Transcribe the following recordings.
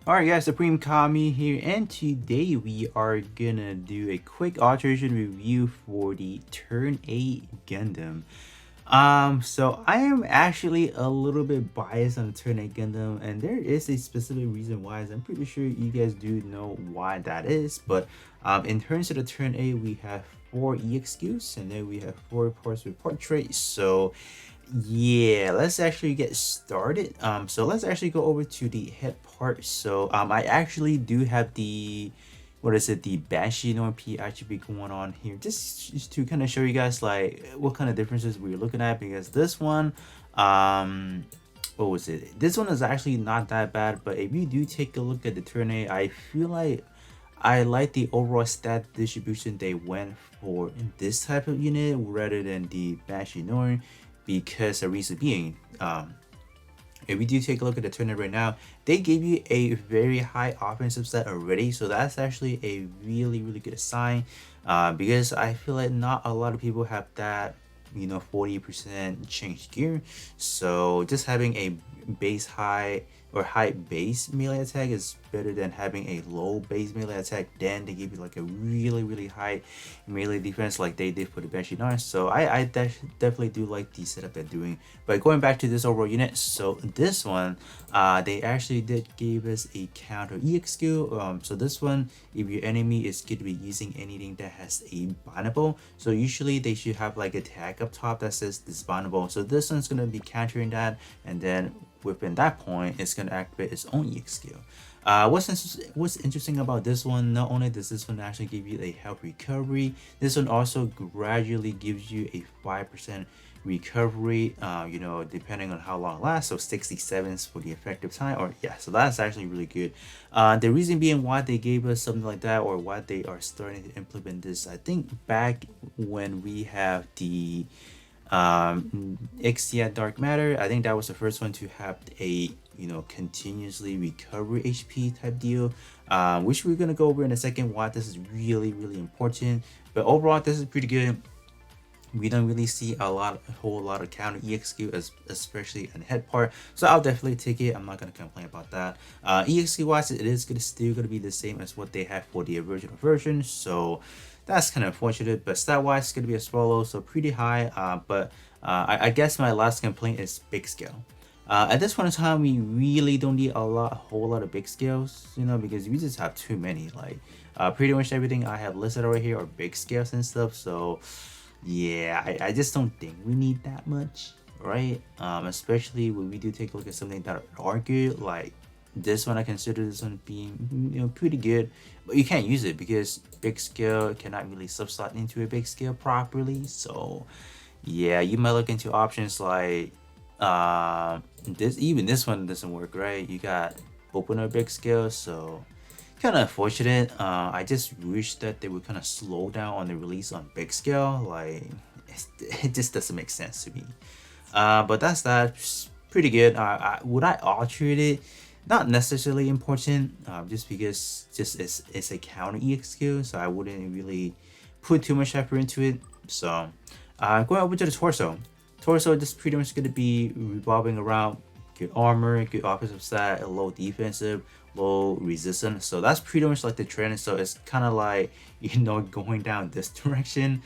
Alright guys, Supreme Kami here, and today we are gonna do a quick alteration review for the Turn 8 Gundam. So I am actually a little bit biased on the Turn 8 Gundam, and there is a specific reason why, as I'm pretty sure you guys do know why that is, but in terms of the Turn 8, we have 4 EXQs, and then we have 4 parts with portraits, so yeah, let's actually get started. So let's actually go over to the head part. So I actually do have the, what is it, the Banshee NOP actually going on here, just to kind of show you guys like what kind of differences we're looking at, because this one, what was it? This one is actually not that bad, but if you do take a look at the turn A, I feel like I like the overall stat distribution they went for in this type of unit rather than the Banshee Norn, because the reason being, if we do take a look at the tournament right now, they gave you a very high offensive stat already, so that's actually a really good sign, because I feel like not a lot of people have that 40% change gear. So just having a base high or high base melee attack is better than having a low base melee attack. Then they give you like a really high melee defense like they did for the Banshee Knights. So I definitely do like the setup they're doing. But going back to this overall unit, so this one, they actually did give us a counter EXQ. So this one, if your enemy is going to be using anything that has a bindable, so usually they should have like a tag up top that says disbindable. So this one's going to be countering that, and then within that point, it's going to activate its own EXQ. What's interesting about this one, not only does this one actually give you a health recovery, this one also gradually gives you a 5% recovery, depending on how long it lasts. So 67 for the effective time, or yeah, so that's actually really good. The reason being why they gave us something like that, or why they are starting to implement this, I think back when we have the XT Dark Matter, I think that was the first one to have a continuously recover HP type deal, which we're gonna go over in a second why this is really important. But overall, this is pretty good. We don't really see a whole lot of counter EXQ, especially in the head part, so I'll definitely take it. I'm not gonna complain about that. EXQ wise, it is still gonna be the same as what they have for the original version, so that's kind of unfortunate. But stat wise, it's gonna be a swallow, so pretty high. But I guess my last complaint is big scale. At this point in time, we really don't need a whole lot of big scales, because we just have too many. Like, pretty much everything I have listed over here are big scales and stuff. So, yeah, I just don't think we need that much, right? Especially when we do take a look at something that are good, like this one. I consider this one being, pretty good, but you can't use it because big scale cannot really subslot into a big scale properly. So, yeah, you might look into options like this one doesn't work, right? You got opener big scale, so kind of unfortunate. I just wish that they would kind of slow down on the release on big scale. Like, it just doesn't make sense to me. But that's pretty good. Would I alter it? Not necessarily important, just because it's a counter EXQ, so I wouldn't really put too much effort into it. So going over to the torso. Torso is pretty much going to be revolving around good armor, good offensive stat, low defensive, low resistance. So that's pretty much like the trend. So it's kind of like going down this direction,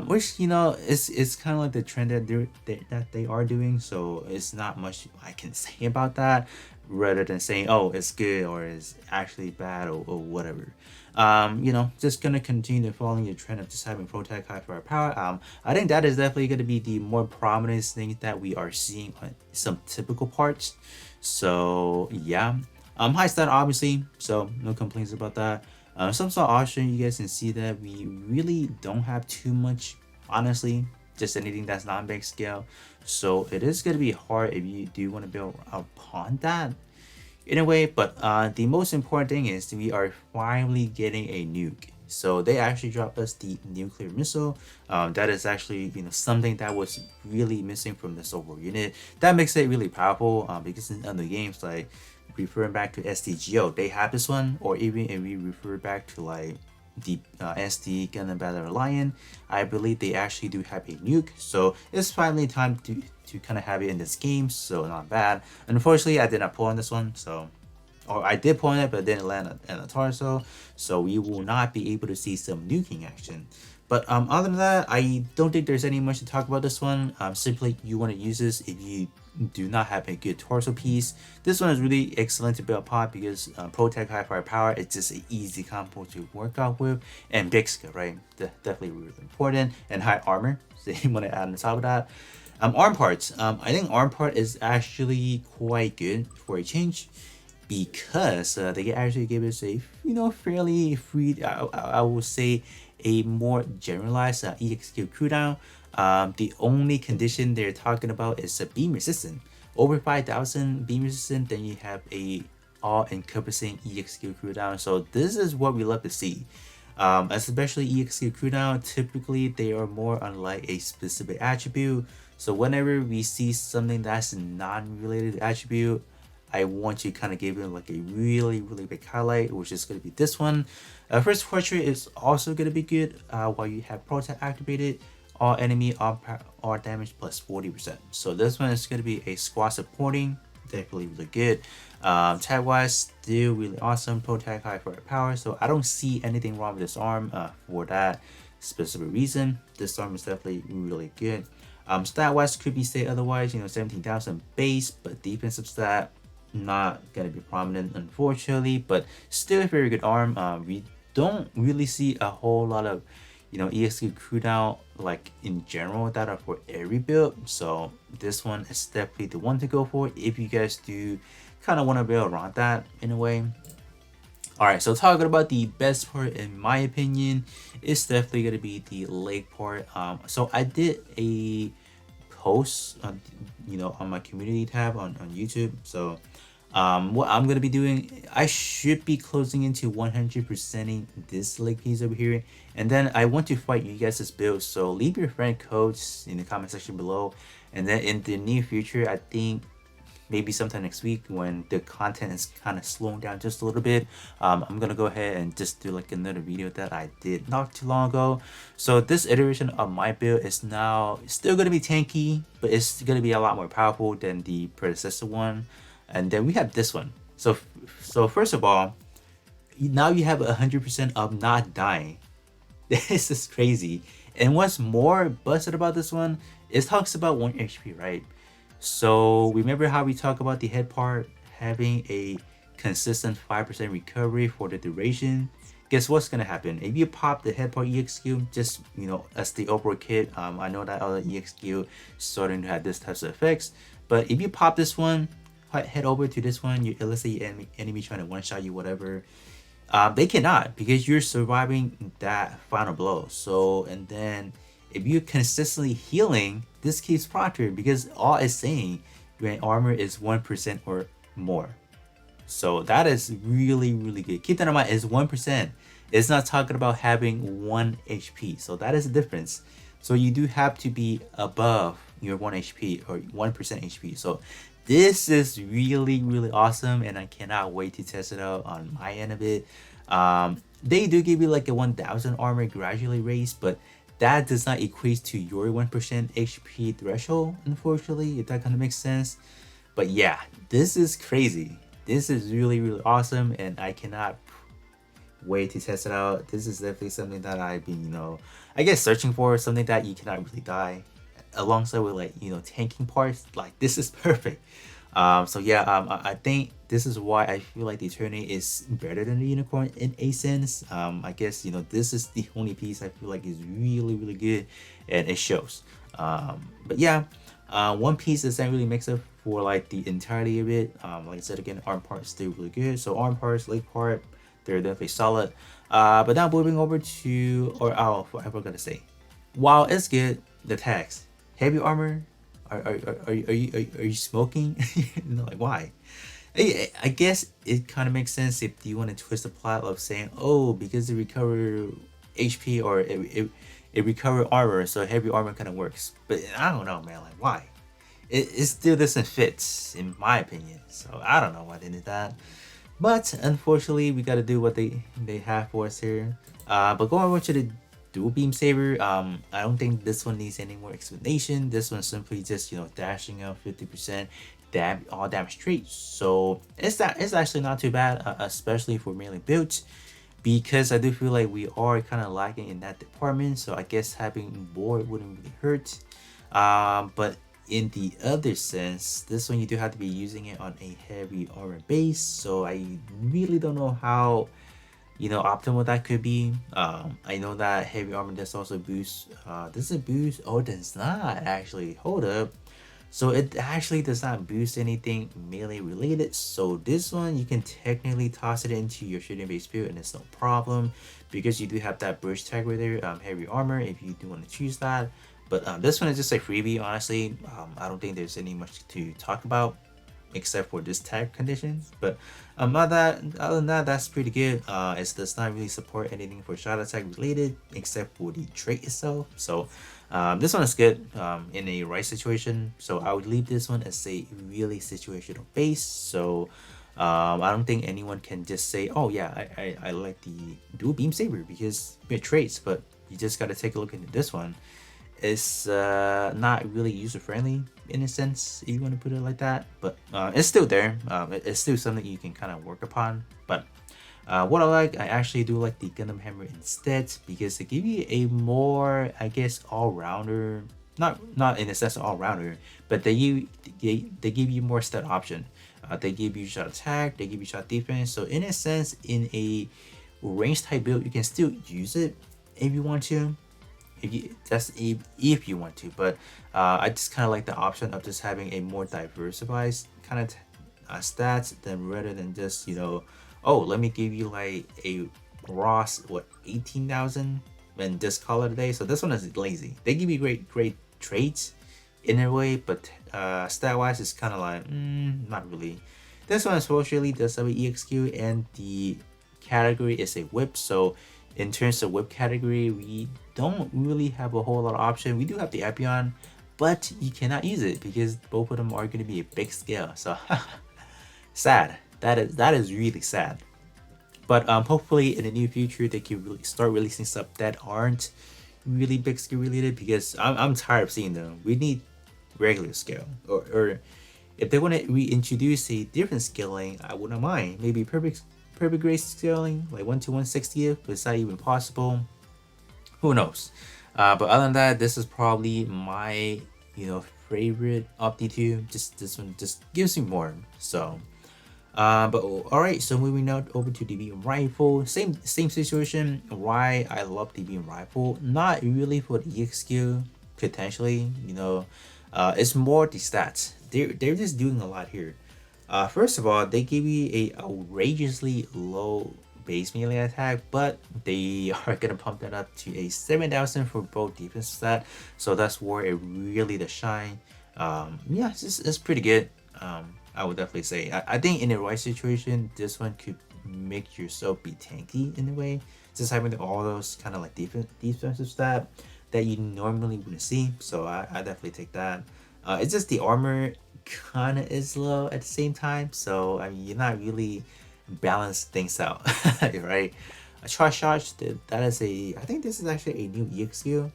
which is kind of like the trend that they are doing. So it's not much I can say about that, rather than saying, oh, it's good or it's actually bad, or whatever. Just gonna continue to following the trend of just having protect high firepower. I think that is definitely gonna be the more prominent thing that we are seeing on some typical parts. So yeah, high stat obviously, so no complaints about that. Some sort of option, you guys can see that we really don't have too much, honestly, just anything that's not big scale. So it is going to be hard if you do want to build upon that in a way. But the most important thing is we are finally getting a nuke. So they actually dropped us the nuclear missile. That is actually something that was really missing from this overall unit. That makes it really powerful, because in other games, like referring back to STGO, they have this one, or even if we refer back to like the SD Gundam Battle Lion, I believe they actually do have a nuke. So it's finally time to kind of have it in this game. So not bad. Unfortunately, I did not pull on this one, so or I did point it, but it didn't land on the torso, so we will not be able to see some nuking action. But other than that, I don't think there's any much to talk about this one. Simply, you want to use this if you do not have a good torso piece. This one is really excellent to build pot because Protect High Firepower, it's just an easy combo to work out with, and big skill, right? Definitely really important, and high armor. So you want to add on top of that. Arm parts. I think arm part is actually quite good for a change because they actually give us a fairly free. I would say a more generalized EXQ cooldown. The only condition they're talking about is a beam resistant. Over 5,000 beam resistant, then you have a all-encompassing EXQ cooldown. So this is what we love to see. Especially EXQ cooldown, typically they are more on like a specific attribute. So whenever we see something that's non-related attribute, I want to kind of give it like a really big highlight, which is going to be this one. First portrait is also going to be good while you have Protect activated. All enemy, all damage plus 40%. So this one is going to be a squad supporting, definitely really good. Tag wise, still really awesome. Protect high firepower. So I don't see anything wrong with this arm for that specific reason. This arm is definitely really good. Stat wise, could be say otherwise. 17,000 base, but defensive stat not gonna be prominent, unfortunately. But still a very good arm. We don't really see a whole lot of EXQ cooldown like in general that are for every build, so this one is definitely the one to go for if you guys do kind of want to build around that in a way. All right, so talking about the best part in my opinion, it's definitely going to be the leg part. So I did a post on on my community tab on YouTube. So what I'm gonna be doing, I should be closing into 100%ing this leg piece over here, and then I want to fight you guys' build. So leave your friend codes in the comment section below, and then in the near future, I think maybe sometime next week when the content is kind of slowing down just a little bit, I'm gonna go ahead and just do like another video that I did not too long ago. So this iteration of my build is now still gonna be tanky, but it's gonna be a lot more powerful than the predecessor one. And then we have this one. So first of all, now you have 100% of not dying. This is crazy. And what's more busted about this one, it talks about 1 HP, right? So remember how we talk about the head part having a consistent 5% recovery for the duration? Guess what's gonna happen if you pop the head part EXQ? Just as the overall kit, I know that other EXQ starting to have this types of effects, but if you pop this one, head over to this one, let's say your enemy trying to one-shot you, whatever, they cannot, because you're surviving that final blow. So, and then if you're consistently healing, this keeps proctored because all it's saying your armor is 1% or more. So that is really good. Keep that in mind, it's 1%. It's not talking about having 1 HP. So that is the difference. So you do have to be above your 1 HP or 1% HP. So this is really awesome, and I cannot wait to test it out on my end of it. They do give you like a 1000 armor gradually raised, but that does not equate to your 1% HP threshold, unfortunately, if that kind of makes sense. But yeah, this is crazy. This is really awesome, and I cannot wait to test it out. This is definitely something that I've been, I guess searching for, something that you cannot really die alongside with like tanking parts. Like this is perfect. So yeah, I think this is why I feel like the Eternity is better than the Unicorn in a sense. I guess this is the only piece I feel like is really good, and it shows. But yeah, one piece doesn't really makes up for like the entirety of it. Like I said again, arm part is still really good. So arm parts, leg part, they're definitely solid. But now moving over to, I forgot to say, while it's good, the tags. Heavy armor, are you smoking? Like why? I guess it kind of makes sense if you want to twist the plot of saying, oh, because it recover HP or it recover armor, so heavy armor kind of works. But I don't know, man. Like why? It still doesn't fit, in my opinion. So I don't know why they did that. But unfortunately, we got to do what they have for us here. But going over to the dual beam saber, I don't think this one needs any more explanation. This one's simply just dashing out 50%, all damage traits. So it's actually not too bad, especially for melee builds, because I do feel like we are kind of lacking in that department. So I guess having more wouldn't really hurt. But in the other sense, this one you do have to be using it on a heavy armor base. So I really don't know how, optimal that could be. I know that heavy armor does also boost. Does it boost? Oh, it does not actually. Hold up. So it actually does not boost anything melee related. So this one you can technically toss it into your shooting base build and it's no problem, because you do have that burst tag right there, heavy armor, if you do want to choose that. But this one is just a freebie, honestly. I don't think there's any much to talk about except for this tag condition. But other than that, that's pretty good. It does not really support anything for shot attack related except for the trait itself. So this one is good in a right situation. So I would leave this one as a really situational base. So I don't think anyone can just say, oh yeah, I like the dual beam saber because it traits, but you just got to take a look into this one. It's not really user friendly in a sense, if you want to put it like that, but it's still there. It's still something you can kind of work upon. But what I actually do like the Gundam Hammer instead, because they give you a more, I guess, all-rounder, not in the sense of all-rounder, but they give you more stat option. They give you shot attack, they give you shot defense. So in a sense, in a range type build, you can still use it if you want to. If you want to, but I just kind of like the option of just having a more diversified kind of stats than rather than just, oh, let me give you like a raw 18,000 and just call it a day. So this one is lazy. They give you great traits in a way, but stat wise it's kind of like not really. This one especially does have an EXQ and the category is a whip. So in terms of whip category, we don't really have a whole lot of option. We do have the Epion, but you cannot use it because both of them are going to be a big scale. So sad. That is really sad. But hopefully in the near future they can really start releasing stuff that aren't really big scale related, because I'm tired of seeing them. We need regular scale, or if they want to reintroduce a different scaling, I wouldn't mind. Maybe perfect grace scaling, like 1 to 1/60th, but it's not even possible. Who knows? But other than that, this is probably my favorite of the two. Just this one just gives me more. So but all right, so moving now over to the beam rifle. Same situation. Why I love the beam rifle? Not really for the EXQ potentially. It's more the stats. They're just doing a lot here. First of all, they give you a outrageously low base melee attack, but they are gonna pump that up to a 7,000 for both defense stat. So that's where it really does shine. Yeah, it's pretty good. I would definitely say. I think in the right situation, this one could make yourself be tanky in a way. Just having all those kind of like defensive stat that you normally wouldn't see. So I definitely take that. It's just the armor kind of is low at the same time. So I mean, you're not really balance things out, right? A charge that is I think this is actually a new EXQ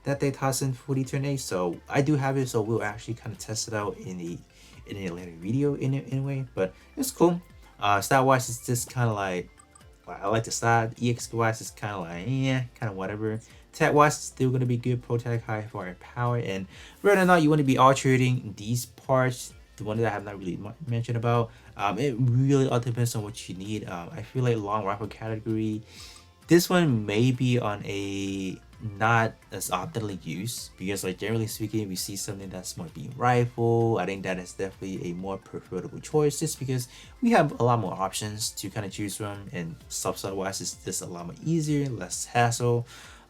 that they toss in for the turn 8. So I do have it, so we'll actually kind of test it out in a later video in a way, but it's cool. Stat wise, it's just kind of like, I like the stat. EXQ wise, it's kind of like, yeah, kind of whatever. Tech wise, still gonna be good. Pro tech, high firepower, and whether or not you want to be altering these parts, the one that I have not really mentioned about, it really all depends on what you need. I feel like long rifle category, this one may be on a not as optimally used, because like generally speaking, we see something that's more beam rifle. I think that is definitely a more preferable choice, just because we have a lot more options to kind of choose from, and subset wise it's just a lot more easier, less hassle.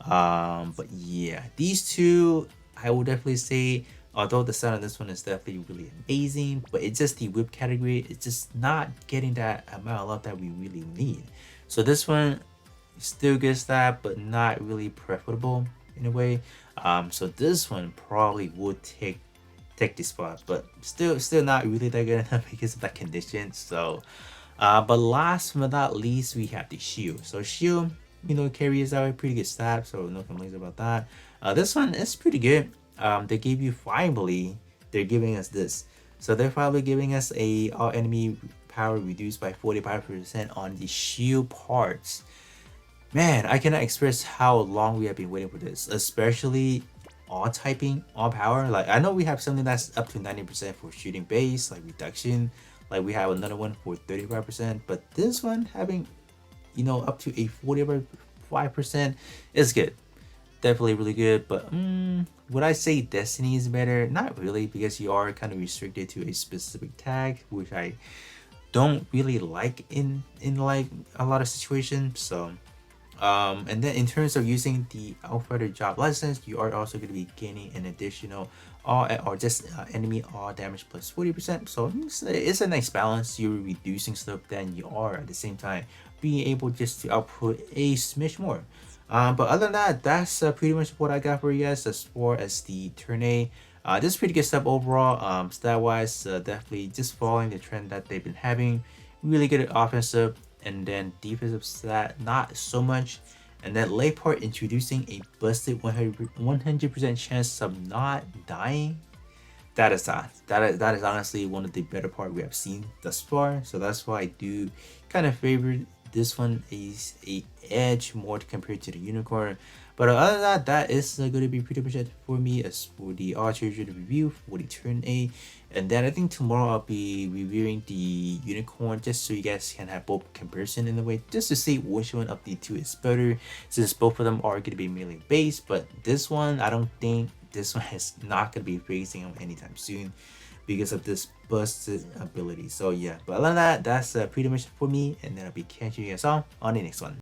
But yeah, these two I would definitely say, although the sound of this one is definitely really amazing, but it's just the whip category, it's just not getting that amount of love that we really need. So this one still gets that, but not really preferable in a way. So this one probably would take the spot, but still not really that good enough because of that condition. So but last but not least, we have the shield. So shield, carries out a pretty good stat, so no complaints about that. This one is pretty good. They gave you, finally they're giving us this. So they're probably giving us a all enemy power reduced by 45% on the shield parts. Man, I cannot express how long we have been waiting for this, especially all typing, all power. Like I know we have something that's up to 90% for shooting base, like reduction. Like we have another one for 35%, but this one having, up to a 45% is good. Definitely really good, but would I say Destiny is better? Not really, because you are kind of restricted to a specific tag, which I don't really like in like a lot of situations. So and then in terms of using the Outrider job license, you are also going to be gaining an additional all or just enemy all damage plus 40%. So it's a nice balance. You're reducing stuff, then you are at the same time being able just to output a smidge more. But other than that, that's pretty much what I got for you guys as far as the turn A. This is pretty good stuff overall. Stat wise, definitely just following the trend that they've been having. Really good at offensive, and then defensive stat not so much. And then late part introducing a busted 100% chance of not dying. That is not. That is honestly one of the better part we have seen thus far. So that's why I do kind of favor this one is a edge more compared to the unicorn. But other than that, that is going to be pretty much it for me as for the Alteration review for the turn A. And then I think tomorrow I'll be reviewing the unicorn just so you guys can have both comparison in a way, just to see which one of the two is better, since both of them are going to be melee based. But this one, I don't think this one is not going to be facing him anytime soon because of this busted ability. So yeah, but other than that, that's pretty much for me, and then I'll be catching you guys all on the next one.